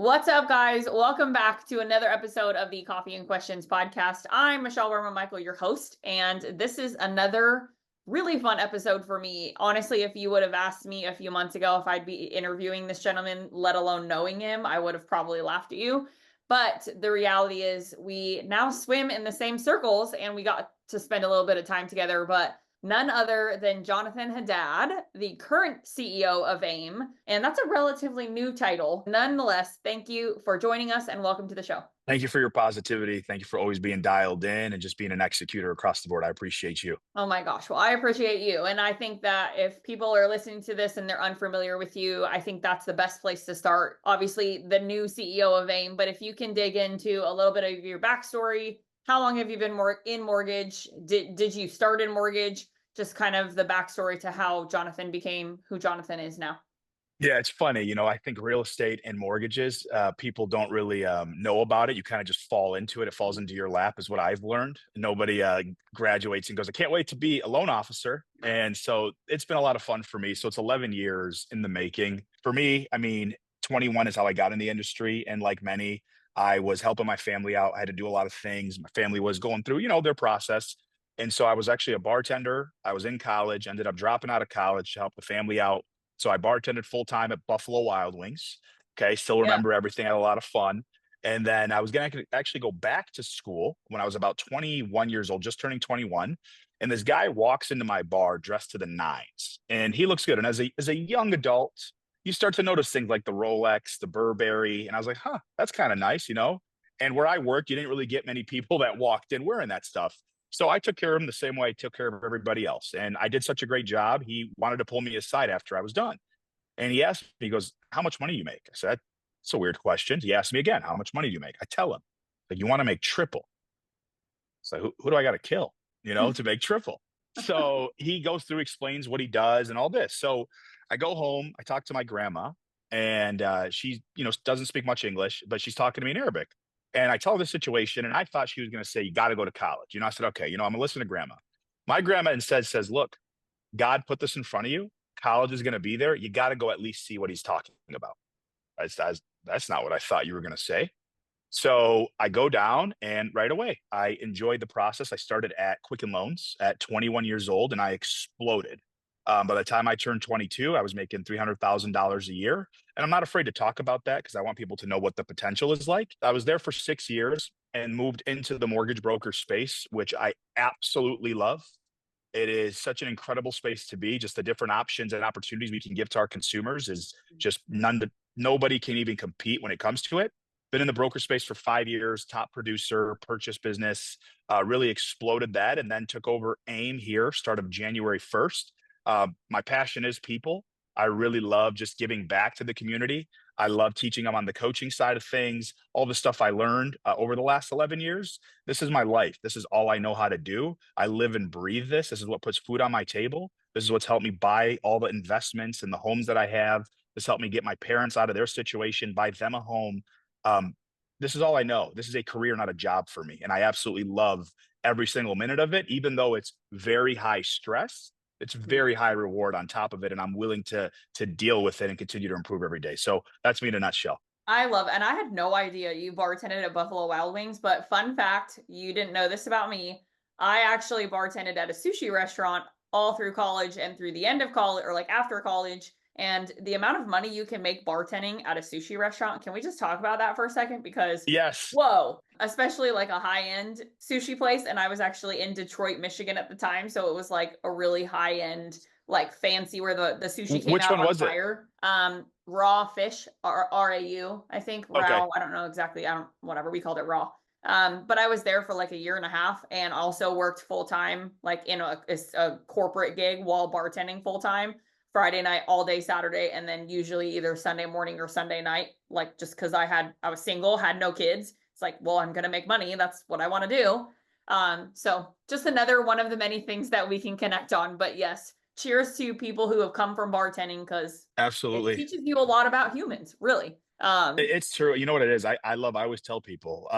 What's up, guys? Welcome back to another episode of the Coffee and Questions podcast. I'm Michelle Berman-Michael, your host, and this is another really fun episode for me. Honestly, if you would have asked me a few months ago if I'd be interviewing this gentleman, let alone knowing him, I would have probably laughed at you. But the reality is we now swim in the same circles and we got to spend a little bit of time together, but none other than Jonathon Haddad, the current CEO of AIME. And that's a relatively new title. Nonetheless, thank you for joining us and welcome to the show. Thank you for your positivity. Thank you for always being dialed in and just being an executor across the board. I appreciate you. Oh my gosh. Well, I appreciate you. And I think that if people are listening to this and they're unfamiliar with you, I think that's the best place to start. Obviously, the new CEO of AIME, but if you can dig into a little bit of your backstory, how long have you been in mortgage? Did you start in mortgage? Just kind of the backstory to how Jonathon became who Jonathon is now. Yeah, it's funny. I think real estate and mortgages, people don't really know about it. You kind of just fall into it. It falls into your lap, is what I've learned. Nobody graduates and goes, I can't wait to be a loan officer. And so it's been a lot of fun for me. So it's 11 years in the making. For me, 21 is how I got in the industry. And like many, I was helping my family out. I had to do a lot of things. My family was going through, their process. And so I was actually a bartender. I was in college, ended up dropping out of college to help the family out. So I bartended full time at Buffalo Wild Wings. Okay, still Yeah. remember everything. Had a lot of fun. And then I was going to actually go back to school when I was about 21 years old, just turning 21. And this guy walks into my bar dressed to the nines, and he looks good. And as a young adult, you start to notice things like the Rolex, the Burberry, and I was like, huh, that's kind of nice. And where I worked, you didn't really get many people that walked in wearing that stuff. So I took care of him the same way I took care of everybody else. And I did such a great job. He wanted to pull me aside after I was done. And he asked me, he goes, how much money do you make? I said, it's a weird question. He asked me again, how much money do you make? I tell him, like, you want to make triple. So who do I got to kill, to make triple? So he goes through, explains what he does and all this. So I go home, I talk to my grandma, and she, doesn't speak much English, but she's talking to me in Arabic. And I tell her the situation, and I thought she was going to say, you got to go to college. I said, okay, I'm going to listen to grandma. My grandma instead says, look, God put this in front of you. College is going to be there. You got to go at least see what he's talking about. That's not what I thought you were going to say. So I go down, and right away, I enjoyed the process. I started at Quicken Loans at 21 years old, and I exploded. By the time I turned 22, I was making $300,000 a year. And I'm not afraid to talk about that because I want people to know what the potential is like. I was there for 6 years and moved into the mortgage broker space, which I absolutely love. It is such an incredible space to be. Just the different options and opportunities we can give to our consumers is just nobody can even compete when it comes to it. Been in the broker space for 5 years, top producer, purchase business, really exploded that, and then took over AIME here, start of January 1st. My passion is people. I really love just giving back to the community. I love teaching them on the coaching side of things, all the stuff I learned over the last 11 years. This is my life. This is all I know how to do. I live and breathe this. This is what puts food on my table. This is what's helped me buy all the investments and the homes that I have. This helped me get my parents out of their situation, buy them a home. This is all I know. This is a career, not a job for me. And I absolutely love every single minute of it, even though it's very high stress. It's very high reward on top of it, and I'm willing to deal with it and continue to improve every day. So that's me in a nutshell. I love, and I had no idea you bartended at Buffalo Wild Wings, but fun fact, you didn't know this about me. I actually bartended at a sushi restaurant all through college and through the end of college, or like after college. And the amount of money you can make bartending at a sushi restaurant, can we just talk about that for a second? Because Yes. whoa, especially like a high-end sushi place. And I was actually in Detroit, Michigan at the time. So it was like a really high-end, like fancy where the sushi came Which out one on was it? fire. Raw fish, RAU, I think. Okay. Raw. I don't know exactly. Whatever. We called it raw. But I was there for like a year and a half and also worked full time, like in a corporate gig while bartending full time. Friday night, all day Saturday, and then usually either Sunday morning or Sunday night, like just because I was single, had no kids. It's like, well, I'm gonna make money. That's what I want to do. So just another one of the many things that we can connect on. But yes, cheers to people who have come from bartending because it Absolutely. teaches you a lot about humans, really. It's true. You know what it is? I always tell people,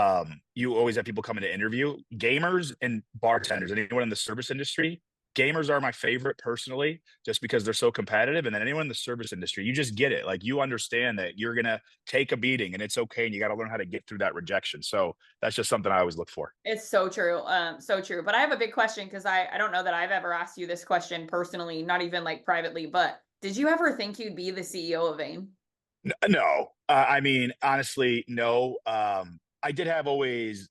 you always have people coming to interview gamers and bartenders, anyone in the service industry. gamers are my favorite personally, just because they're so competitive. And then anyone in the service industry, you just get it. Like you understand that you're gonna take a beating and it's okay, and you got to learn how to get through that rejection. So that's just something I always look for. It's so true. So true. But I have a big question because I don't know that I've ever asked you this question personally, not even like privately, but did you ever think you'd be the CEO of AIME? No, I mean, honestly, no. I did have always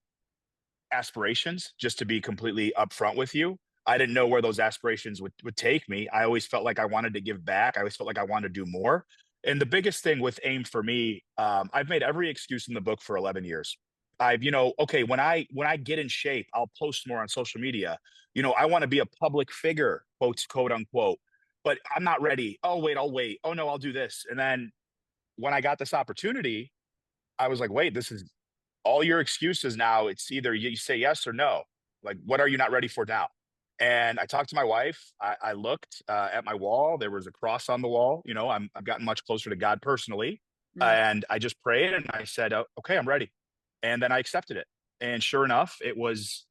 aspirations, just to be completely upfront with you. I didn't know where those aspirations would take me. I always felt like I wanted to give back. I always felt like I wanted to do more. And the biggest thing with AIM for me, I've made every excuse in the book for 11 years. I've, okay, when I get in shape, I'll post more on social media. I want to be a public figure, quote unquote, but I'm not ready. Oh, wait, I'll wait. Oh no, I'll do this. And then when I got this opportunity, I was like, wait, this is all your excuses now. It's either you say yes or no. Like, what are you not ready for now? And I talked to my wife. I looked at my wall. There was a cross on the wall. I've gotten much closer to God personally. Mm. And I just prayed and I said, "Oh, okay, I'm ready." And then I accepted it. And sure enough, it was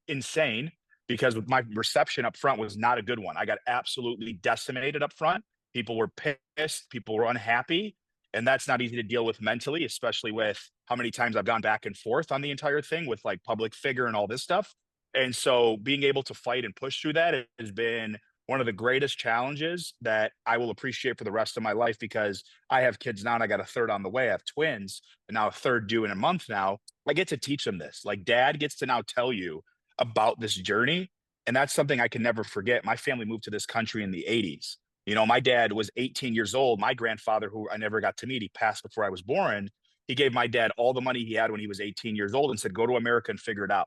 insane because my reception up front was not a good one. I got absolutely decimated up front. People were pissed. People were unhappy. And that's not easy to deal with mentally, especially with how many times I've gone back and forth on the entire thing with like public figure and all this stuff. And so being able to fight and push through that has been one of the greatest challenges that I will appreciate for the rest of my life, because I have kids now and I got a third on the way. I have twins and now a third due in a month now. I get to teach them this. Like dad gets to now tell you about this journey. And that's something I can never forget. My family moved to this country in the 80s. My dad was 18 years old. My grandfather, who I never got to meet, he passed before I was born. He gave my dad all the money he had when he was 18 years old and said, go to America and figure it out.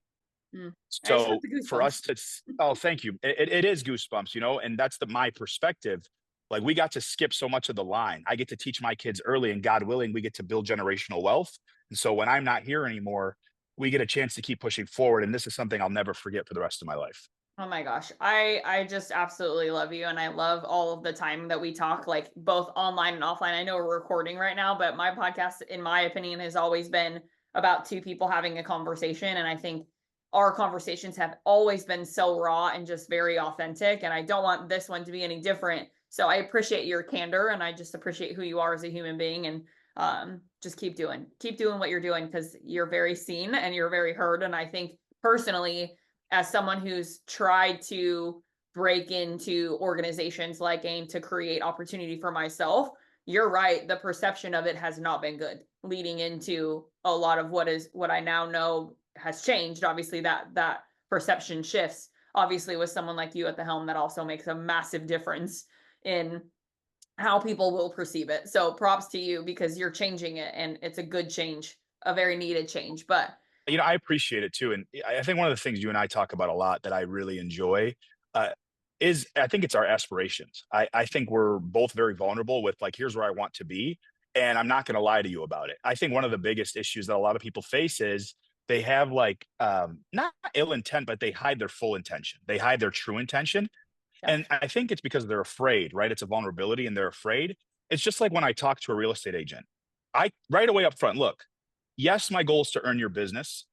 Mm. I just got So the for goosebumps. us to, oh, thank you. It is goosebumps, and that's my perspective. Like we got to skip so much of the line. I get to teach my kids early, and God willing, we get to build generational wealth. And so when I'm not here anymore, we get a chance to keep pushing forward. And this is something I'll never forget for the rest of my life. Oh my gosh. I just absolutely love you, and I love all of the time that we talk, like both online and offline. I know we're recording right now, but my podcast, in my opinion, has always been about two people having a conversation, and I think our conversations have always been so raw and just very authentic, and I don't want this one to be any different. So I appreciate your candor, and I just appreciate who you are as a human being, and just keep doing what you're doing, because you're very seen and you're very heard. And I think personally, as someone who's tried to break into organizations like AIM to create opportunity for myself, you're right. The perception of it has not been good, leading into a lot of what I now know has changed. Obviously, that perception shifts. Obviously, with someone like you at the helm, that also makes a massive difference in how people will perceive it. So props to you, because you're changing it, and it's a good change, a very needed change. But I appreciate it too. And I think one of the things you and I talk about a lot that I really enjoy uh, is I think it's our aspirations. I think we're both very vulnerable with like, here's where I want to be. And I'm not going to lie to you about it. I think one of the biggest issues that a lot of people face is they have like, not ill intent, but they hide their full intention. They hide their true intention. yeah. And I think it's because they're afraid, right? It's a vulnerability and they're afraid. It's just like when I talk to a real estate agent, I right away up front, look, yes, my goal is to earn your business,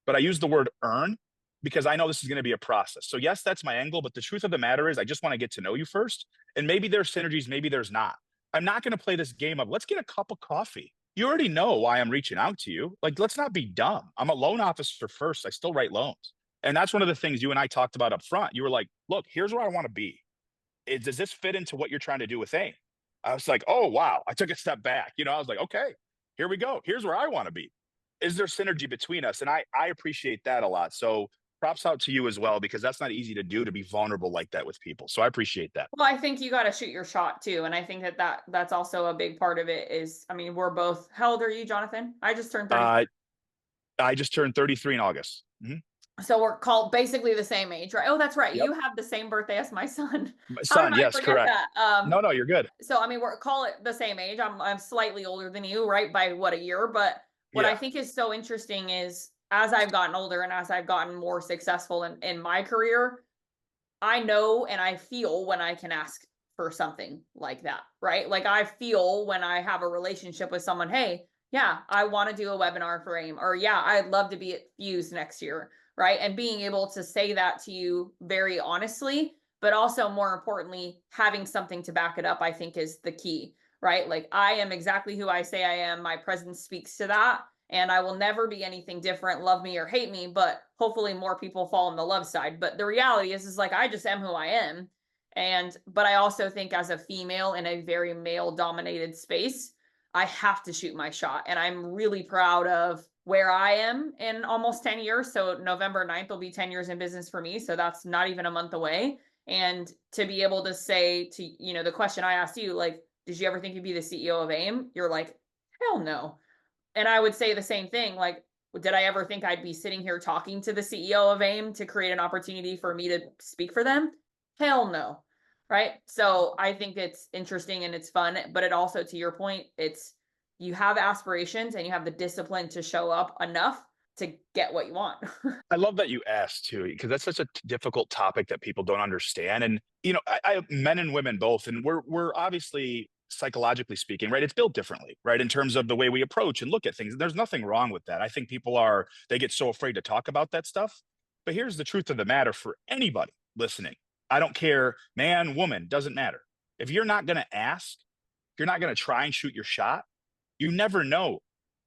but I use the word earn because I know this is going to be a process. So yes, that's my angle, but the truth of the matter is I just want to get to know you first. And maybe there's synergies, maybe there's not. I'm not going to play this game of let's get a cup of coffee. You already know why I'm reaching out to you. Like, let's not be dumb. I'm a loan officer first. I still write loans. And that's one of the things you and I talked about up front. You were like, look, here's where I want to be. Does this fit into what you're trying to do with AIM? I was like, oh, wow. I took a step back. I was like, okay, here we go. Here's where I want to be. Is there synergy between us? And I appreciate that a lot. So props out to you as well, because that's not easy to do, to be vulnerable like that with people. So I appreciate that. Well, I think you got to shoot your shot too, and I think that's also a big part of it. Is, I mean, we're both. How old are you, Jonathan? I just turned 30. Uh, I just turned 33 in August. So we're called basically the same age, right? Oh, that's right. Yep. You have the same birthday as my son. My How did son. I Yes, forget correct. that? No, you're good. So I mean, we're call it the same age. I'm slightly older than you, right? By what, a year? But what I Yeah. think is so interesting is, as I've gotten older and as I've gotten more successful in my career, I know and I feel when I can ask for something like that, right? Like I feel when I have a relationship with someone, hey, yeah, I want to do a webinar for AIM, or yeah, I'd love to be at Fuse next year, right? And being able to say that to you very honestly, but also more importantly, having something to back it up, I think is the key, right? Like I am exactly who I say I am. My presence speaks to that. And I will never be anything different, love me or hate me, but hopefully more people fall on the love side. But the reality is like I just am who I am. And but I also think as a female in a very male dominated space, I have to shoot my shot. And I'm really proud of where I am in almost 10 years. So November 9th will be 10 years in business for me. So that's not even a month away. And to be able to say to, the question I asked you, like, did you ever think you'd be the CEO of AIME? You're like, hell no. And I would say the same thing. Like, did I ever think I'd be sitting here talking to the CEO of AIME to create an opportunity for me to speak for them? Hell no. Right. So I think it's interesting and it's fun, but it also, to your point, it's you have aspirations and you have the discipline to show up enough to get what you want. I love that you asked too, because that's such a difficult topic that people don't understand. And I men and women both, and we're obviously psychologically speaking, right? It's built differently, right? In terms of the way we approach and look at things. There's nothing wrong with that. I think they get so afraid to talk about that stuff. But here's the truth of the matter for anybody listening. I don't care, man, woman, doesn't matter. If you're not going to ask, if you're not going to try and shoot your shot, you never know.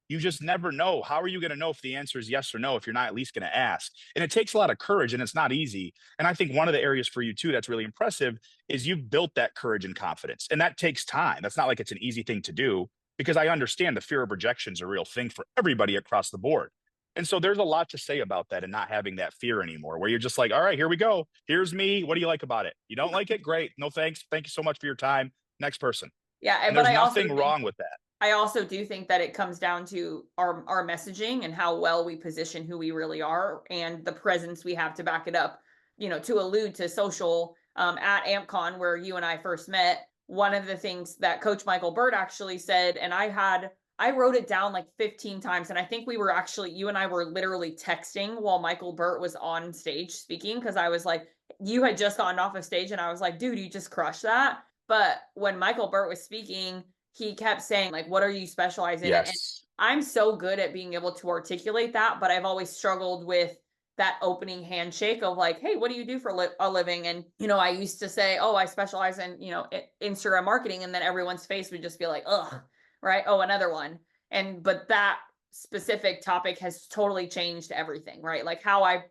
You just never know. How are you going to know if the answer is yes or no if you're not at least going to ask? And it takes a lot of courage and it's not easy. And I think one of the areas for you too that's really impressive is you've built that courage and confidence. And that takes time. That's not like it's an easy thing to do because I understand the fear of rejection is a real thing for everybody across the board. And so there's a lot to say about that and not having that fear anymore, where you're just like, all right, here we go. Here's me. What do you like about it? You don't like it? Great. No, thanks. Thank you so much for your time. Next person. Yeah. And But there's I also nothing wrong with that. I also do think that it comes down to our messaging and how well we position who we really are and the presence we have to back it up. To allude to social at AmpCon where you and I first met, one of the things that Coach Michael Burt actually said, and I wrote it down like 15 times, and I think you and I were literally texting while Michael Burt was on stage speaking because I was like, you had just gotten off of stage, and I was like, dude, you just crushed that. But when Michael Burt was speaking, he kept saying, like, what are you specializing in? And Yes. I'm so good at being able to articulate that, but I've always struggled with that opening handshake of like, hey, what do you do for a living? And, I used to say, oh, I specialize in, Instagram marketing. And then everyone's face would just be like, ugh, right? Oh, another one. But that specific topic has totally changed everything, right? Like how I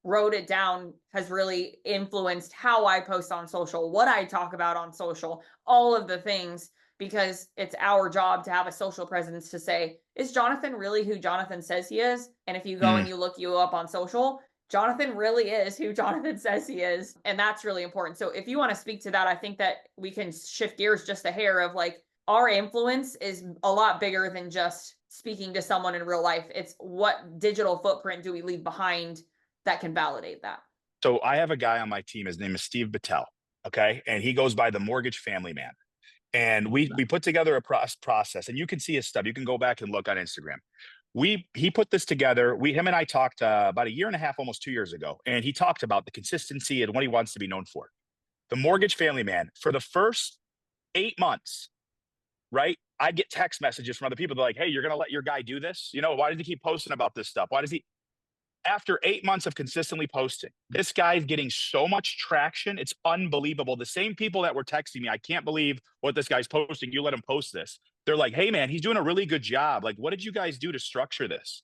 wrote it down has really influenced how I post on social, what I talk about on social, all of the things, because it's our job to have a social presence to say, is Jonathon really who Jonathon says he is? And if you go and you look you up on social, Jonathon really is who Jonathon says he is. And that's really important. So if you want to speak to that, I think that we can shift gears just a hair of like, our influence is a lot bigger than just speaking to someone in real life. It's what digital footprint do we leave behind that can validate that. So I have a guy on my team. His name is Steve Battelle. Okay. And he goes by the Mortgage Family Man. And we put together a process, and you can see his stuff. You can go back and look on Instagram. He put this together. Him and I talked about a year and a half, almost 2 years ago, and he talked about the consistency and what he wants to be known for. The Mortgage Family Man, for the first 8 months, right? I'd get text messages from other people. They're like, hey, you're going to let your guy do this? Why does he keep posting about this stuff? Why does he? After 8 months of consistently posting, this guy's getting so much traction. It's unbelievable. The same people that were texting me, I can't believe what this guy's posting. You let him post this. They're like, hey, man, he's doing a really good job. Like, what did you guys do to structure this?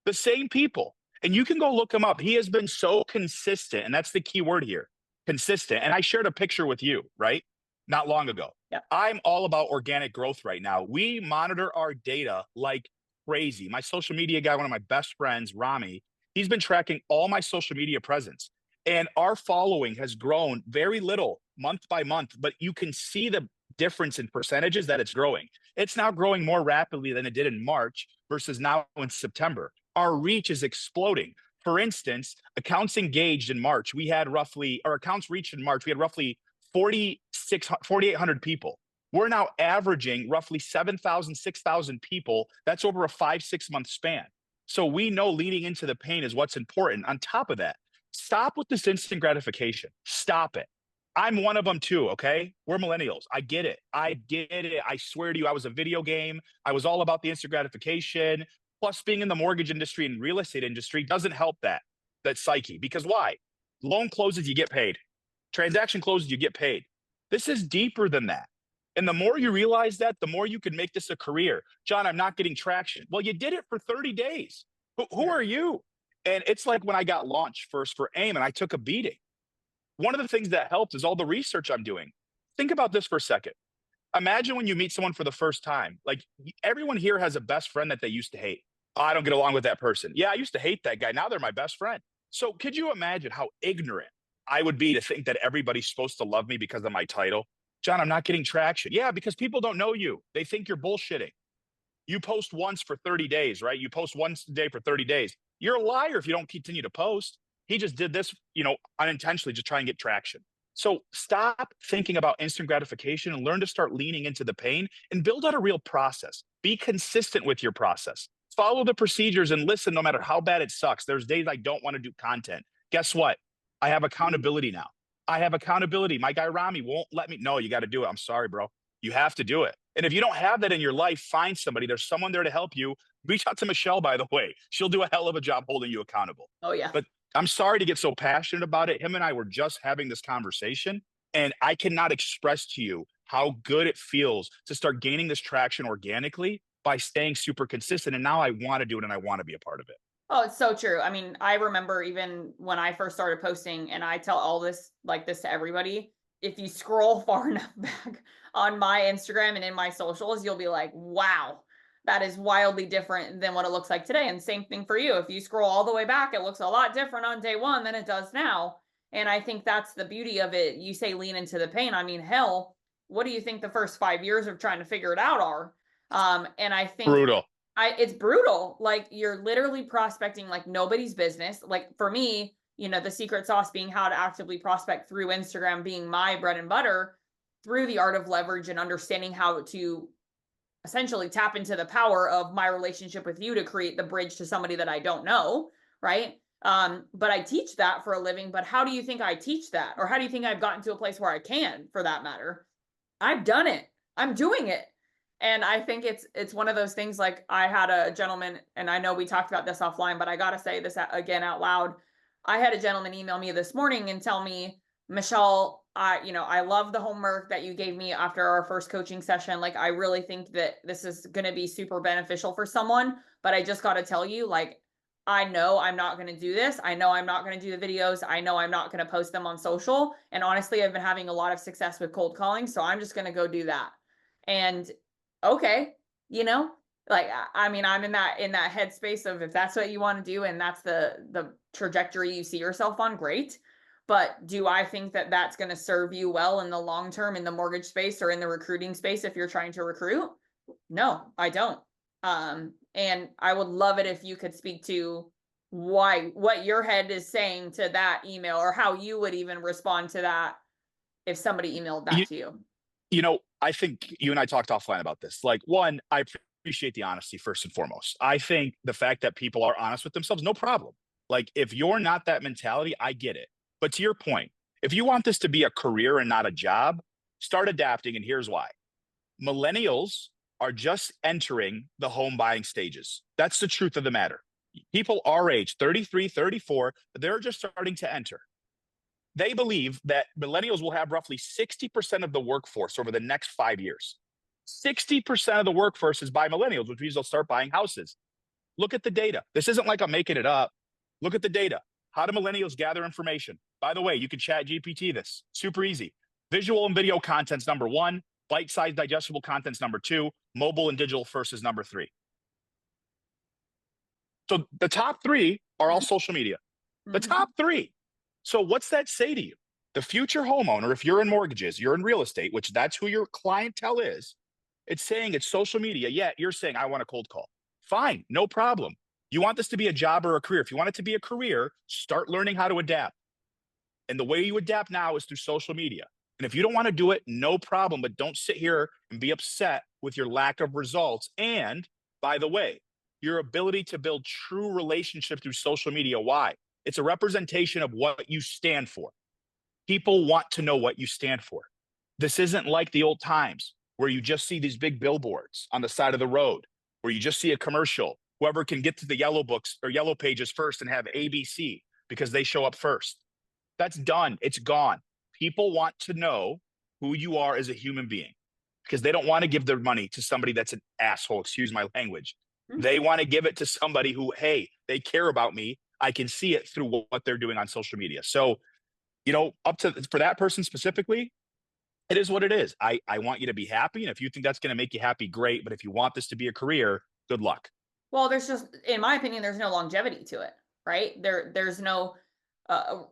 The same people. And you can go look him up. He has been so consistent. And that's the key word here, consistent. And I shared a picture with you, right? Not long ago. Yeah. I'm all about organic growth right now. We monitor our data like crazy. My social media guy, one of my best friends, Rami, he's been tracking all my social media presence, and our following has grown very little month by month, but you can see the difference in percentages that it's growing. It's now growing more rapidly than it did in March versus now in September. Our reach is exploding. For instance, accounts engaged in March, accounts reached in March, we had roughly 4,800 people. We're now averaging roughly 7,000, 6,000 people. That's over a 5-6 month span. So we know leading into the pain is what's important. On top of that, stop with this instant gratification. Stop it. I'm one of them too, okay? We're millennials. I get it. I swear to you, I was a video game. I was all about the instant gratification. Plus, being in the mortgage industry and real estate industry doesn't help that. that psyche. Because why? Loan closes, you get paid. Transaction closes, you get paid. This is deeper than that. And the more you realize that, the more you can make this a career. John, I'm not getting traction. Well, you did it for 30 days. Who are you? And it's like when I got launched first for AIME and I took a beating. One of the things that helped is all the research I'm doing. Think about this for a second. Imagine when you meet someone for the first time. Like everyone here has a best friend that they used to hate. Oh, I don't get along with that person. Yeah, I used to hate that guy. Now they're my best friend. So could you imagine how ignorant I would be to think that everybody's supposed to love me because of my title? John, I'm not getting traction. Yeah, because people don't know you. They think you're bullshitting. You post once for 30 days, right? You post once a day for 30 days. You're a liar if you don't continue to post. He just did this, unintentionally, just try and get traction. So stop thinking about instant gratification and learn to start leaning into the pain and build out a real process. Be consistent with your process. Follow the procedures and listen no matter how bad it sucks. There's days I don't want to do content. Guess what? I have accountability now. I have accountability. My guy Rami won't let me. No, you got to do it. I'm sorry, bro. You have to do it. And if you don't have that in your life, find somebody. There's someone there to help you. Reach out to Michelle, by the way. She'll do a hell of a job holding you accountable. Oh, yeah. But I'm sorry to get so passionate about it. Him and I were just having this conversation, and I cannot express to you how good it feels to start gaining this traction organically by staying super consistent. And now I want to do it and I want to be a part of it. Oh, it's so true. I mean, I remember even when I first started posting, and I tell all this like this to everybody, if you scroll far enough back on my Instagram and in my socials, you'll be like, wow, that is wildly different than what it looks like today. And same thing for you. If you scroll all the way back, it looks a lot different on day one than it does now. And I think that's the beauty of it. You say lean into the pain. I mean, hell, what do you think the first 5 years of trying to figure it out are? And I think Brutal. it's brutal. Like you're literally prospecting like nobody's business. Like for me, the secret sauce being how to actively prospect through Instagram being my bread and butter, through the art of leverage and understanding how to essentially tap into the power of my relationship with you to create the bridge to somebody that I don't know, right? But I teach that for a living. But how do you think I teach that? Or how do you think I've gotten to a place where I can, for that matter? I've done it. I'm doing it. And I think it's one of those things. Like I had a gentleman, and I know we talked about this offline, but I got to say this again out loud. I had a gentleman email me this morning and tell me, Michelle, I love the homework that you gave me after our first coaching session. Like, I really think that this is going to be super beneficial for someone, but I just got to tell you, like, I know I'm not going to do this. I know I'm not going to do the videos. I know I'm not going to post them on social. And honestly, I've been having a lot of success with cold calling. So I'm just going to go do that. And okay, like, I mean, I'm in that headspace of if that's what you want to do and that's the trajectory you see yourself on, great. But do I think that that's going to serve you well in the long term in the mortgage space or in the recruiting space if you're trying to recruit? No, I don't. And I would love it if you could speak to what your head is saying to that email, or how you would even respond to that if somebody emailed that to you. I think you and I talked offline about this. Like, one, I appreciate the honesty first and foremost. I think the fact that people are honest with themselves, no problem. Like, if you're not that mentality, I get it. But to your point, if you want this to be a career and not a job, start adapting. And here's why. Millennials are just entering the home buying stages. That's the truth of the matter. People our age, 33, 34, they're just starting to enter. They believe that millennials will have roughly 60% of the workforce over the next 5 years. 60% of the workforce is by millennials, which means they'll start buying houses. Look at the data. This isn't like I'm making it up. Look at the data. How do millennials gather information? By the way, you can chat GPT this. Super easy. Visual and video content's number one. Bite-sized digestible content's number two. Mobile and digital first is number three. So the top three are all social media. The top three. So what's that say to you? The future homeowner, if you're in mortgages, you're in real estate, which that's who your clientele is, it's saying it's social media. Yet you're saying, I want a cold call. Fine, no problem. You want this to be a job or a career. If you want it to be a career, start learning how to adapt. And the way you adapt now is through social media. And if you don't want to do it, no problem, but don't sit here and be upset with your lack of results. And by the way, your ability to build true relationships through social media. Why? It's a representation of what you stand for. People want to know what you stand for. This isn't like the old times where you just see these big billboards on the side of the road, where you just see a commercial. Whoever can get to the yellow books or yellow pages first and have ABC. because they show up first. That's done. It's gone. People want to know who you are as a human being because they don't want to give their money to somebody that's an asshole. Excuse my language. Hmm. They want to give it to somebody who, hey, they care about me. I can see it through what they're doing on social media. So, up to for that person specifically, it is what it is. I want you to be happy. And if you think that's going to make you happy, great. But if you want this to be a career, good luck. Well, there's just, in my opinion, there's no longevity to it, right? There's no, uh,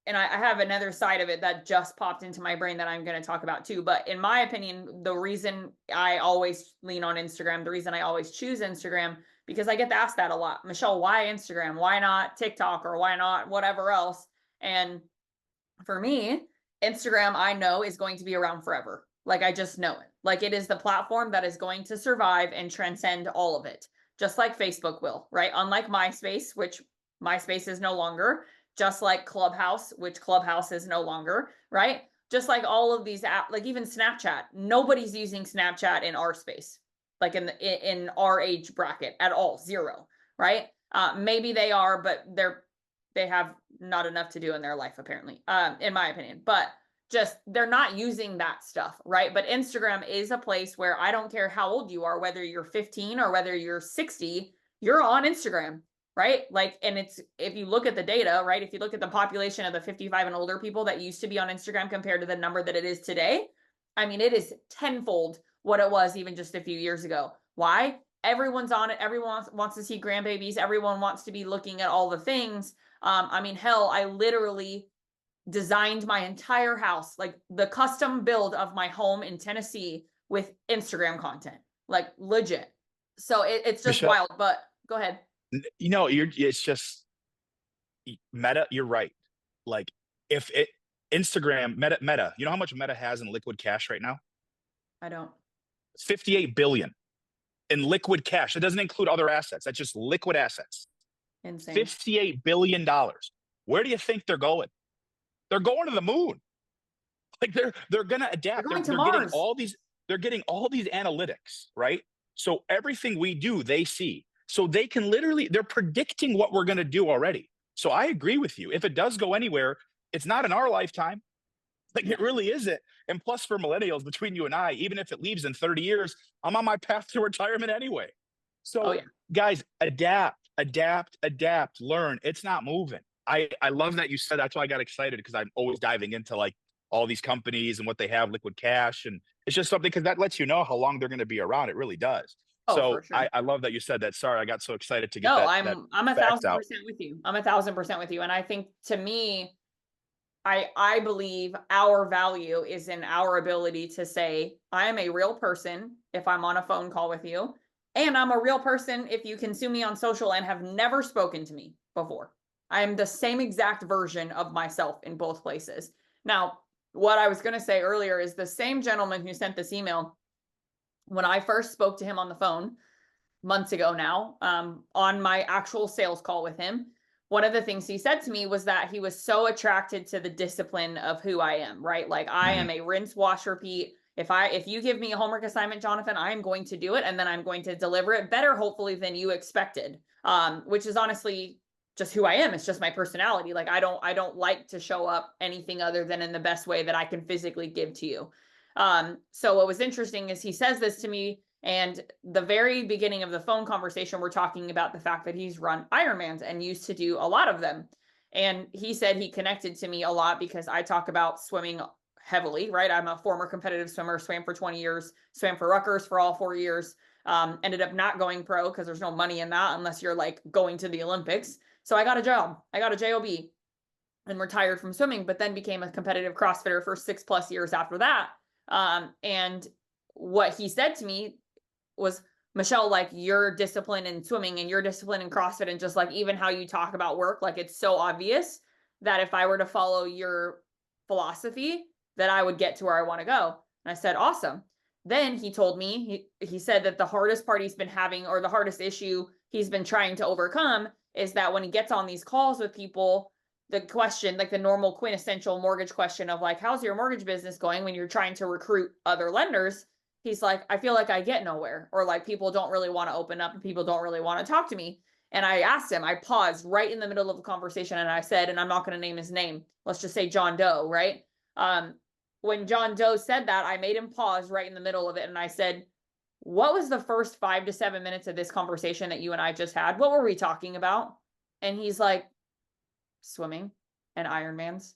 and I have another side of it that just popped into my brain that I'm going to talk about too. But in my opinion, the reason I always lean on Instagram, the reason I always choose Instagram, because I get asked that a lot. Michelle, why Instagram? Why not TikTok or why not whatever else? And for me, Instagram, I know is going to be around forever. Like I just know it. Like it is the platform that is going to survive and transcend all of it, just like Facebook will, right? Unlike MySpace, which MySpace is no longer, just like Clubhouse, which Clubhouse is no longer, right? Just like all of these apps, like even Snapchat, nobody's using Snapchat in our space, like in our age bracket at all, zero, right? Maybe they are, but they have not enough to do in their life, apparently, in my opinion. But just they're not using that stuff, right? But Instagram is a place where I don't care how old you are, whether you're 15 or whether you're 60, you're on Instagram, right? Like, and it's, if you look at the data, right? If you look at the population of the 55 and older people that used to be on Instagram compared to the number that it is today, I mean, it is tenfold what it was even just a few years ago. Why? Everyone's on it. Everyone wants to see grandbabies. Everyone wants to be looking at all the things. I mean, hell, I literally designed my entire house, like the custom build of my home in Tennessee with Instagram content, like legit. So it's just Michelle, wild, but go ahead. it's just Meta. You're right. Like if it Instagram, Meta, you know how much Meta has in liquid cash right now? I don't. 58 billion in liquid cash. It doesn't include other assets. That's just liquid assets. Insane. $58 billion. Where do you think they're going? They're going to the moon. Like they're gonna They're adapt. going to They're getting Mars. all these analytics, right? So everything we do, they see. So they can literally, they're predicting what we're gonna do already. So I agree with you. If it does go anywhere, it's not in our lifetime. Like Yeah. it really isn't. And plus for millennials, between you and I, even if it leaves in 30 years, I'm on my path to retirement anyway. Oh So yeah. guys, adapt, learn. It's not moving. I love that you said that's why I got excited because I'm always diving into like all these companies and what they have, liquid cash. And it's just something because that lets you know how long they're going to be around. It really does. Oh, So for sure. I love that you said that. Sorry, I got so excited to get No, that I'm a facts thousand out. percent with you. I'm a thousand percent with you. And I think to me, I believe our value is in our ability to say, I am a real person if I'm on a phone call with you, and I'm a real person if you consume me on social and have never spoken to me before. I am the same exact version of myself in both places. Now, what I was going to say earlier is the same gentleman who sent this email, when I first spoke to him on the phone months ago now, on my actual sales call with him, one of the things he said to me was that he was so attracted to the discipline of who I am, right? Like I Mhm. am a rinse, wash, repeat. If you give me a homework assignment, Jonathan, I'm going to do it and then I'm going to deliver it better, hopefully, than you expected. Which is honestly just who I am. It's just my personality. Like I don't like to show up anything other than in the best way that I can physically give to you. So what was interesting is he says this to me, and the very beginning of the phone conversation, we're talking about the fact that he's run Ironmans and used to do a lot of them. And he said he connected to me a lot because I talk about swimming heavily, right? I'm a former competitive swimmer, swam for 20 years, swam for Rutgers for all 4 years, ended up not going pro because there's no money in that unless you're like going to the Olympics. So I got a job, I got a job and retired from swimming, but then became a competitive CrossFitter for 6+ years after that. And what he said to me was, Michelle, like your discipline in swimming and your discipline in CrossFit and just like even how you talk about work, like it's so obvious that if I were to follow your philosophy, that I would get to where I want to go. And I said, awesome. Then he told me, he said that the hardest part he's been having, or the hardest issue he's been trying to overcome, is that when he gets on these calls with people, the question, like the normal quintessential mortgage question of like, how's your mortgage business going when you're trying to recruit other lenders? He's like, I feel like I get nowhere, or like people don't really want to open up and people don't really want to talk to me. And I asked him, I paused right in the middle of a conversation and I said, and I'm not going to name his name, let's just say John Doe, right? When John Doe said that, I made him pause right in the middle of it. And I said, what was the first 5 to 7 minutes of this conversation that you and I just had? What were we talking about? And he's like, swimming and Ironmans.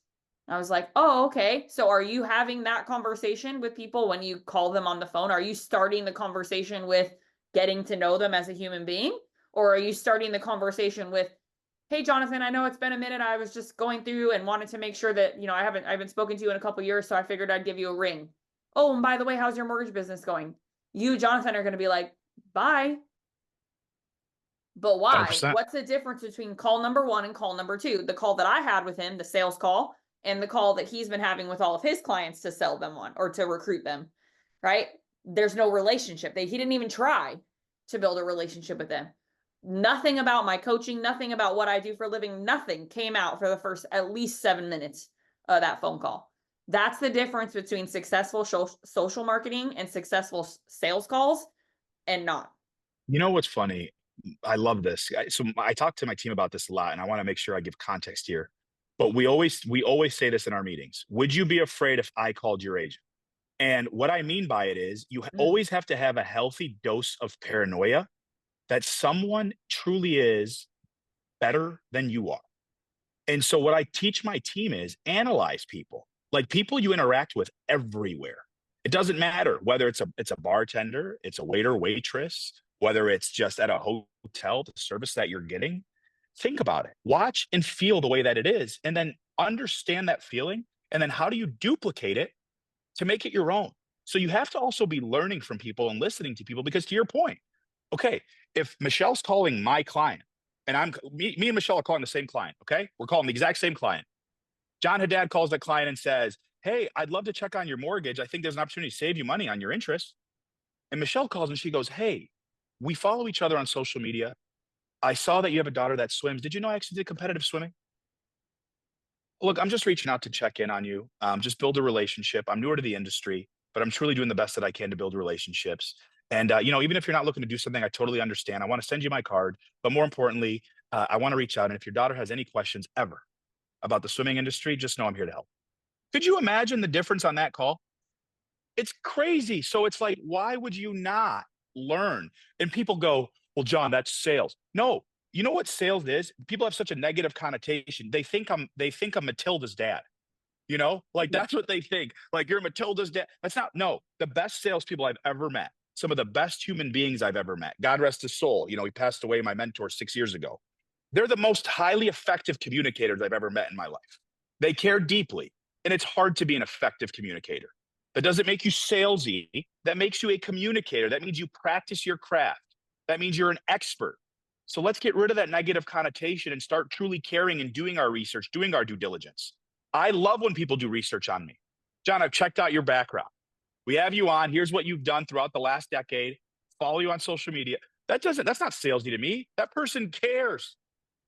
I was like, oh, okay. So are you having that conversation with people when you call them on the phone? Are you starting the conversation with getting to know them as a human being? Or are you starting the conversation with, hey, Jonathan, I know it's been a minute. I was just going through and wanted to make sure that, I haven't spoken to you in a couple of years, so I figured I'd give you a ring. Oh, and by the way, how's your mortgage business going? You, Jonathan, are going to be like, bye. But why? 100%. What's the difference between call number one and call number two? The call that I had with him, the sales call, and the call that he's been having with all of his clients to sell them on or to recruit them, right? There's no relationship. He didn't even try to build a relationship with them. Nothing about my coaching, nothing about what I do for a living, nothing came out for the first at least 7 minutes of that phone call. That's the difference between successful social marketing and successful sales calls and not. You know what's funny? I love this. So I talk to my team about this a lot, and I want to make sure I give context here. But we always say this in our meetings. Would you be afraid if I called your agent? And what I mean by it is you always have to have a healthy dose of paranoia that someone truly is better than you are. And so what I teach my team is analyze people, like people you interact with everywhere. It doesn't matter whether it's a bartender, it's a waiter, waitress, whether it's just at a hotel, the service that you're getting. Think about it. Watch and feel the way that it is, and then understand that feeling. And then how do you duplicate it to make it your own? So you have to also be learning from people and listening to people, because to your point, okay, if Michelle's calling my client and me and Michelle are calling the same client, okay? We're calling the exact same client. John Haddad calls the client and says, hey, I'd love to check on your mortgage. I think there's an opportunity to save you money on your interest. And Michelle calls and she goes, hey, we follow each other on social media. I saw that you have a daughter that swims. Did you know I actually did competitive swimming? Look, I'm just reaching out to check in on you. Just build a relationship. I'm newer to the industry, but I'm truly doing the best that I can to build relationships. And even if you're not looking to do something, I totally understand. I want to send you my card, but more importantly, I want to reach out. And if your daughter has any questions ever about the swimming industry, just know I'm here to help. Could you imagine the difference on that call? It's crazy. So it's like, why would you not learn? And people go, well, John, that's sales. No, you know what sales is? People have such a negative connotation. They think I'm Matilda's dad. Like that's what they think. Like you're Matilda's dad. That's not, no, the best salespeople I've ever met, some of the best human beings I've ever met. God rest his soul. He passed away, my mentor, 6 years ago. They're the most highly effective communicators I've ever met in my life. They care deeply, and it's hard to be an effective communicator. That doesn't make you salesy. That makes you a communicator. That means you practice your craft. That means you're an expert. So let's get rid of that negative connotation and start truly caring and doing our research, doing our due diligence. I love when people do research on me. John, I've checked out your background. We have you on. Here's what you've done throughout the last decade. Follow you on social media. That's not salesy to me. That person cares.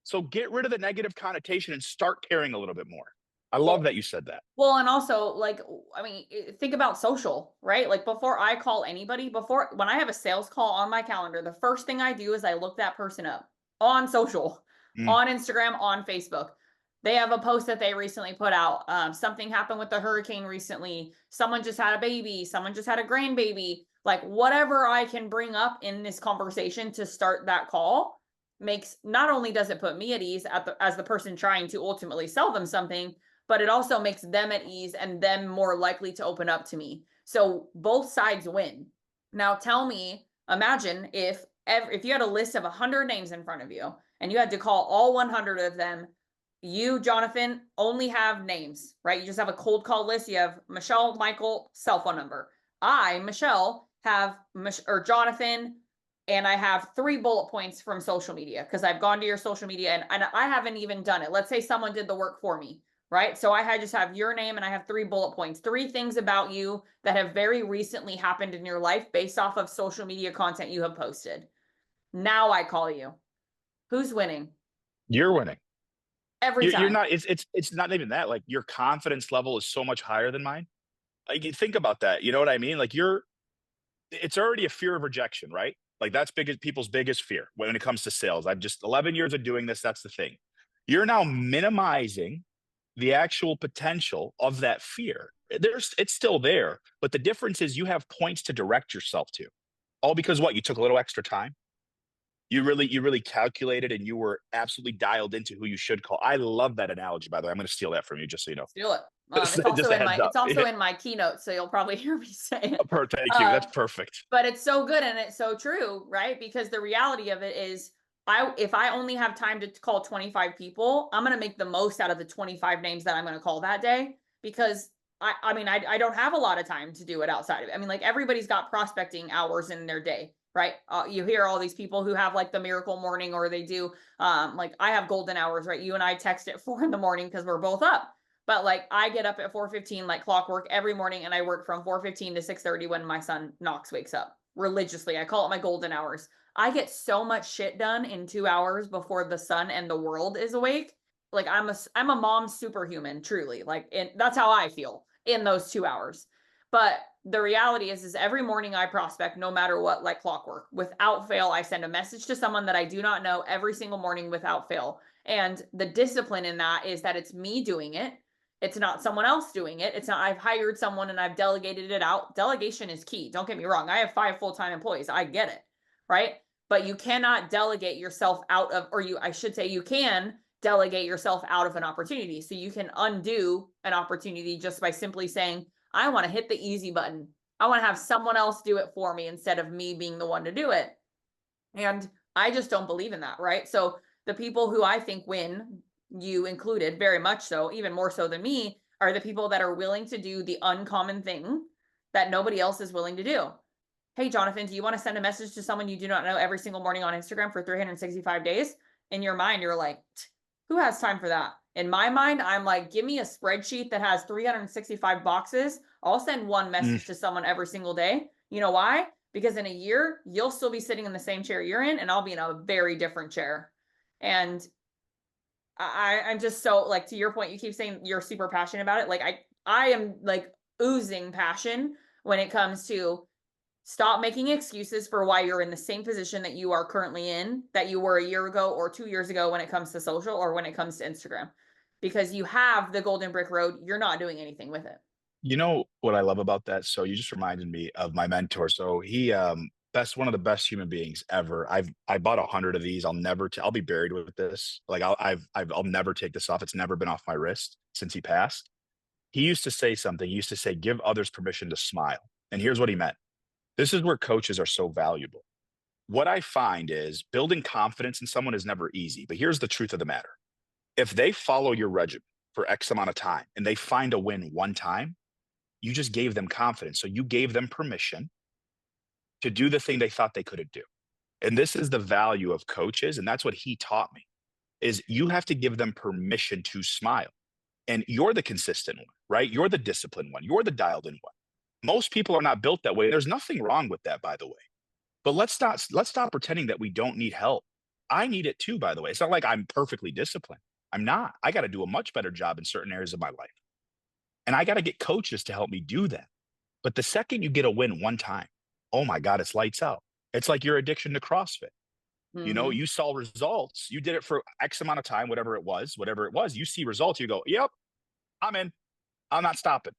So get rid of the negative connotation and start caring a little bit more. I love that you said that. Well, and also, think about social, right? Like before I call anybody, when I have a sales call on my calendar, the first thing I do is I look that person up on social, on Instagram, on Facebook. They have a post that they recently put out. Something happened with the hurricane recently. Someone just had a baby. Someone just had a grandbaby. Like whatever I can bring up in this conversation to start that call not only does it put me at ease as the person trying to ultimately sell them something, but it also makes them at ease and them more likely to open up to me. So both sides win. Now tell me, imagine if you had a list of 100 names in front of you and you had to call all 100 of them. You, Jonathan, only have names, right? You just have a cold call list. You have Michelle, Michael, cell phone number. I, Michelle, have Jonathan, and I have 3 bullet points from social media because I've gone to your social media and I haven't even done it. Let's say someone did the work for me, right? So I just have your name and I have 3 bullet points, 3 things about you that have very recently happened in your life based off of social media content you have posted. Now I call you. Who's winning? You're winning. Every time. You're not, it's not even that. Like your confidence level is so much higher than mine. Like you think about that. You know what I mean? Like it's already a fear of rejection, right? Like that's people's biggest fear when it comes to sales. I've just 11 years of doing this. That's the thing. You're now minimizing the actual potential of that fear. It's still there, but the difference is you have points to direct yourself to. All because what? You took a little extra time. You really calculated and you were absolutely dialed into who you should call. I love that analogy, by the way. I'm going to steal that from you, just so you know. Steal it. Just a heads up. It's also in my keynote, so you'll probably hear me say it. Thank you. That's perfect. But it's so good and it's so true, right? Because the reality of it is, if I only have time to call 25 people, I'm going to make the most out of the 25 names that I'm going to call that day, because I don't have a lot of time to do it outside of it. I mean, like, everybody's got prospecting hours in their day, right? You hear all these people who have like the miracle morning, or they do, like I have golden hours, right? You and I text at 4 a.m. because we're both up. But like, I get up at 4:15 like clockwork every morning, and I work from 4:15 to 6:30 when my son Knox wakes up religiously. I call it my golden hours. I get so much shit done in 2 hours before the sun and the world is awake. Like, I'm a mom superhuman, truly. Like, and that's how I feel in those 2 hours. But the reality is every morning I prospect, no matter what, like clockwork. Without fail, I send a message to someone that I do not know every single morning without fail. And the discipline in that is that it's me doing it. It's not someone else doing it. It's not, I've hired someone and I've delegated it out. Delegation is key. Don't get me wrong. I have 5 full-time employees. I get it. Right. But you cannot delegate yourself out of, I should say, you can delegate yourself out of an opportunity. So you can undo an opportunity just by simply saying, I want to hit the easy button. I want to have someone else do it for me instead of me being the one to do it. And I just don't believe in that, right? So the people who I think win, you included, very much so, even more so than me, are the people that are willing to do the uncommon thing that nobody else is willing to do. Hey, Jonathan, do you want to send a message to someone you do not know every single morning on Instagram for 365 days? In your mind, you're like, who has time for that? In my mind, I'm like, give me a spreadsheet that has 365 boxes. I'll send one message to someone every single day. You know why? Because in a year, you'll still be sitting in the same chair you're in, and I'll be in a very different chair. And I'm just so, like, to your point, you keep saying you're super passionate about it. Like, I am like oozing passion when it comes to stop making excuses for why you're in the same position that you are currently in, that you were a year ago or 2 years ago when it comes to social or when it comes to Instagram. Because you have the golden brick road, you're not doing anything with it. You know what I love about that? So you just reminded me of my mentor. So he one of the best human beings ever. I bought 100 of these. I'll be buried with this. Like I'll never take this off. It's never been off my wrist since he passed. He used to say something. He used to say, give others permission to smile. And here's what he meant. This is where coaches are so valuable. What I find is building confidence in someone is never easy, but here's the truth of the matter. If they follow your regimen for X amount of time and they find a win one time, you just gave them confidence. So you gave them permission to do the thing they thought they couldn't do. And this is the value of coaches. And that's what he taught me is you have to give them permission to smile. And you're the consistent one, right? You're the disciplined one. You're the dialed in one. Most people are not built that way. There's nothing wrong with that, by the way. But let's stop pretending that we don't need help. I need it too, by the way. It's not like I'm perfectly disciplined. I'm not. I got to do a much better job in certain areas of my life. And I got to get coaches to help me do that. But the second you get a win one time, oh my God, it's lights out. It's like your addiction to CrossFit. Mm-hmm. You know, you saw results. You did it for X amount of time, whatever it was, you see results, you go, yep, I'm in. I'm not stopping.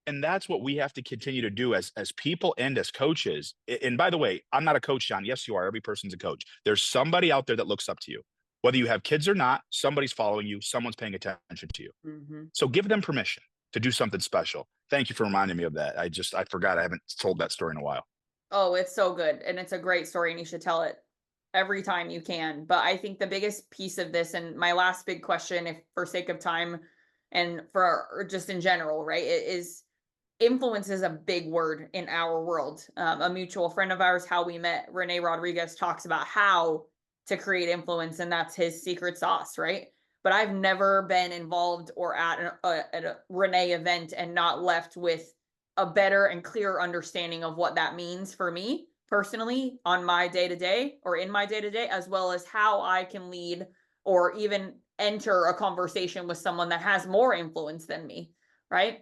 And that's what we have to continue to do as people and as coaches. And by the way, I'm not a coach, John. Yes, you are. Every person's a coach. There's somebody out there that looks up to you. Whether you have kids or not, somebody's following you. Someone's paying attention to you. Mm-hmm. So give them permission to do something special. Thank you for reminding me of that. I forgot. I haven't told that story in a while. Oh, it's so good. And it's a great story and you should tell it every time you can. But I think the biggest piece of this, and my last big question, if for sake of time and for just in general, right, is influence is a big word in our world. A mutual friend of ours, how we met, Renee Rodriguez, talks about how to create influence, and that's his secret sauce, right? But I've never been involved or at a Renee event and not left with a better and clearer understanding of what that means for me personally on my day-to-day or in my day-to-day, as well as how I can lead or even enter a conversation with someone that has more influence than me, right?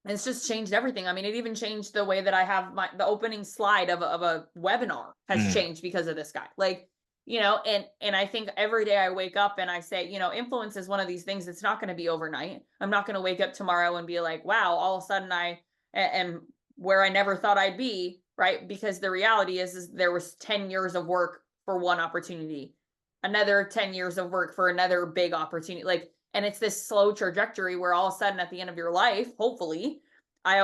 And it's just changed everything. I mean, it even changed the way that I have the opening slide of a webinar has Mm, changed because of this guy. Like, and I think every day I wake up and I say, influence is one of these things that's not going to be overnight. I'm not going to wake up tomorrow and be like, wow, all of a sudden I am where I never thought I'd be, right? Because the reality is there was 10 years of work for one opportunity, another 10 years of work for another big opportunity. Like, and it's this slow trajectory where all of a sudden at the end of your life, hopefully, I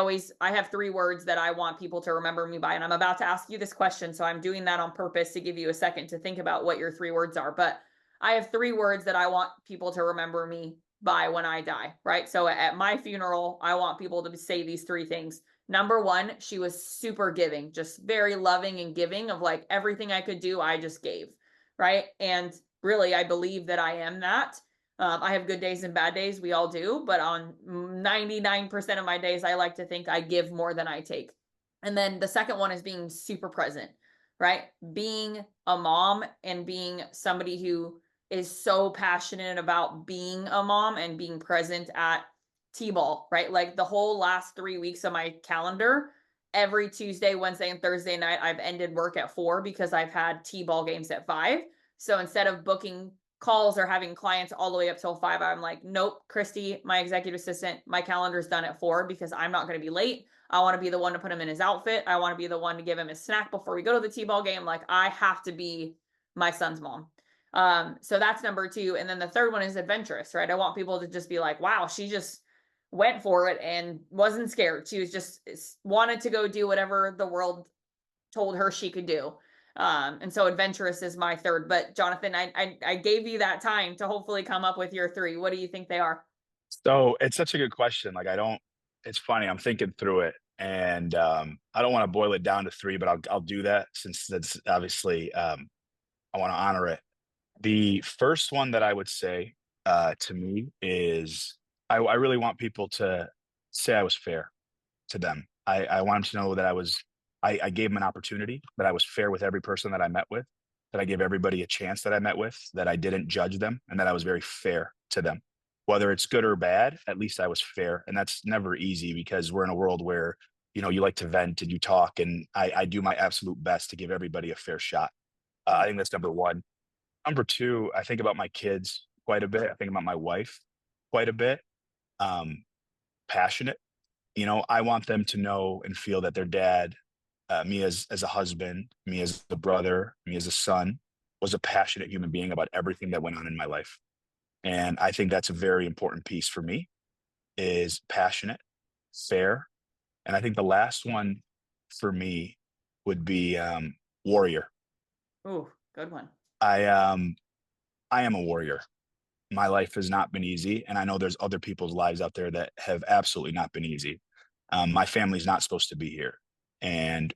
have 3 words that I want people to remember me by. And I'm about to ask you this question, so I'm doing that on purpose to give you a second to think about what your 3 words are. But I have 3 words that I want people to remember me by when I die, right? So at my funeral, I want people to say these 3 things. Number 1, she was super giving, just very loving and giving of like everything I could do, I just gave, right? And really, I believe that I am that. I have good days and bad days. We all do. But on 99% of my days, I like to think I give more than I take. And then the second one is being super present, right? Being a mom and being somebody who is so passionate about being a mom and being present at T-ball, right? Like the whole last 3 weeks of my calendar, every Tuesday, Wednesday, and Thursday night, I've ended work at 4 because I've had T-ball games at 5. So instead of booking calls or having clients all the way up till 5, I'm like, nope, Christy, my executive assistant, my calendar's done at 4 because I'm not going to be late. I want to be the one to put him in his outfit. I want to be the one to give him his snack before we go to the T-ball game. Like I have to be my son's mom. So that's number 2. And then the third one is adventurous, right? I want people to just be like, wow, she just went for it and wasn't scared. She was just wanted to go do whatever the world told her she could do. And so adventurous is my third. But Jonathan, I gave you that time to hopefully come up with your 3. What do you think they are? so it's such a good question. Like I don't. It's funny. I'm thinking through it, and I don't want to boil it down to three, but I'll do that since that's obviously I want to honor it. The first one that I would say to me is I really want people to say I was fair to them. I want them to know that I gave them an opportunity, that I was fair with every person that I met with, that I gave everybody a chance that I met with, that I didn't judge them, and that I was very fair to them. Whether it's good or bad, at least I was fair. And that's never easy because we're in a world where, you like to vent and you talk, and I do my absolute best to give everybody a fair shot. I think that's number one. Number two, I think about my kids quite a bit. I think about my wife quite a bit. Um, Passionate. I want them to know and feel that their dad, me as a husband, me as a brother, me as a son, was a passionate human being about everything that went on in my life. And I think that's a very important piece for me is passionate, fair. And I think the last one for me would be warrior. Ooh, good one. I um I am a warrior. My life has not been easy, and I know there's other people's lives out there that have absolutely not been easy. My family's not supposed to be here, and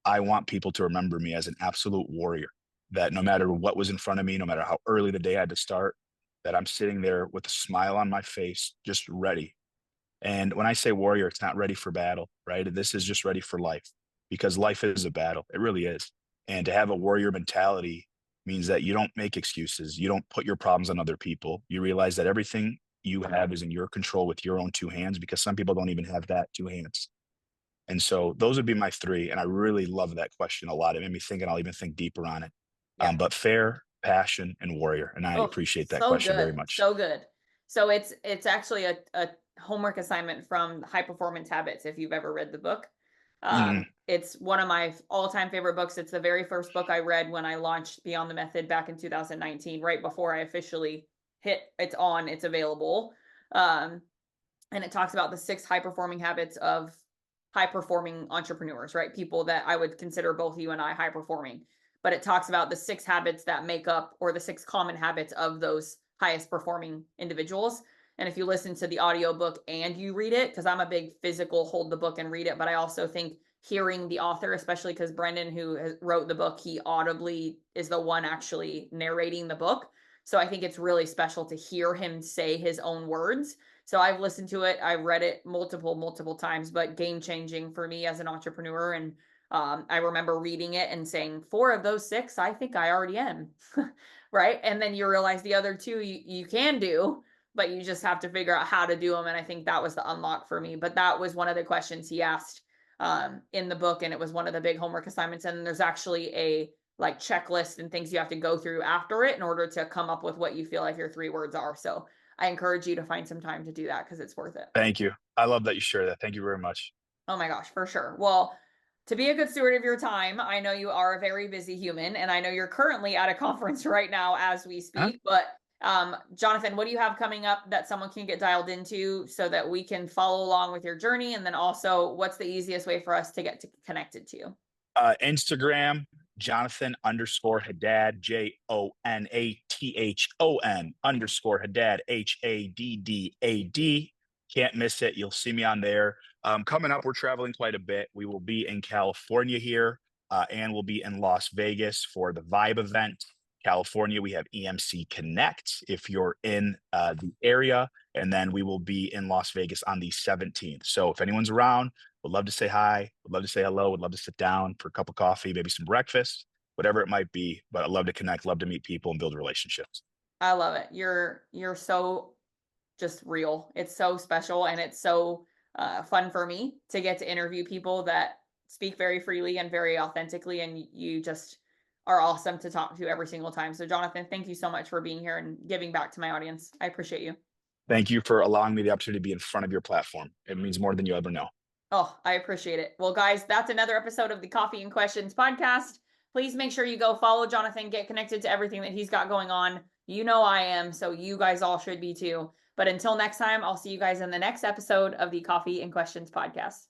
I want people to remember me as an absolute warrior. That no matter what was in front of me, no matter how early the day I had to start, that I'm sitting there with a smile on my face, just ready. And when I say warrior, it's not ready for battle, right? This is just ready for life because life is a battle. It really is. And to have a warrior mentality means that you don't make excuses. You don't put your problems on other people. You realize that everything you have is in your control with your own 2 hands because some people don't even have that 2 hands. And so those would be my three. And I really love that question a lot. It made me think, and I'll even think deeper on it. Yeah. But fair, passion, and warrior. And I Oh, appreciate that so question very good. much. So good. So it's actually a homework assignment from High Performance Habits, if you've ever read the book. Mm, It's one of my all-time favorite books. It's the very first book I read when I launched Beyond the Method back in 2019, right before I officially hit it's available. Um, and it talks about the 6 high performing habits of high performing entrepreneurs, right? People that I would consider both you and I high performing. But it talks about the 6 habits that make up, or the 6 common habits of those highest performing individuals. And if you listen to the audiobook and you read it, because I'm a big physical hold the book and read it, but I also think hearing the author, especially because Brendan, who wrote the book, he audibly is the one actually narrating the book. So I think it's really special to hear him say his own words. So I've listened to it, I've read it multiple times, but game changing for me as an entrepreneur. And I remember reading it and saying, 4 of those 6, I think I already am. Right. And then you realize the other 2 you can do, but you just have to figure out how to do them. And I think that was the unlock for me. But that was one of the questions he asked in the book, and it was one of the big homework assignments. And there's actually a like checklist and things you have to go through after it in order to come up with what you feel like your 3 words are. So I encourage you to find some time to do that because it's worth it. Thank you. I love that you share that. Thank you very much. Oh my gosh, for sure. Well, to be a good steward of your time, I know you are a very busy human, and I know you're currently at a conference right now as we Huh? speak. But Jonathan, what do you have coming up that someone can get dialed into so that we can follow along with your journey? And then also, what's the easiest way for us to get connected to you? Instagram, Jonathon_Haddad, Jonathon_Haddad, Haddad. Can't miss it. You'll see me on there. Coming up, we're traveling quite a bit. We will be in California here, and we'll be in Las Vegas for the Vibe event. California, we have EMC Connect if you're in the area. And then we will be in Las Vegas on the 17th. So if anyone's around, would love to say hi, would love to say hello, would love to sit down for a cup of coffee, maybe some breakfast, whatever it might be. But I'd love to connect, love to meet people and build relationships. I love it. You're so just real. It's so special, and it's so fun for me to get to interview people that speak very freely and very authentically, and you just are awesome to talk to every single time. So Jonathan, thank you so much for being here and giving back to my audience. I appreciate you. Thank you for allowing me the opportunity to be in front of your platform. It means more than you ever know. Oh, I appreciate it. Well, guys, that's another episode of the Coffee and Questions podcast. Please make sure you go follow Jonathan, get connected to everything that he's got going on. You know I am, so you guys all should be too. But until next time, I'll see you guys in the next episode of the Coffee and Questions podcast.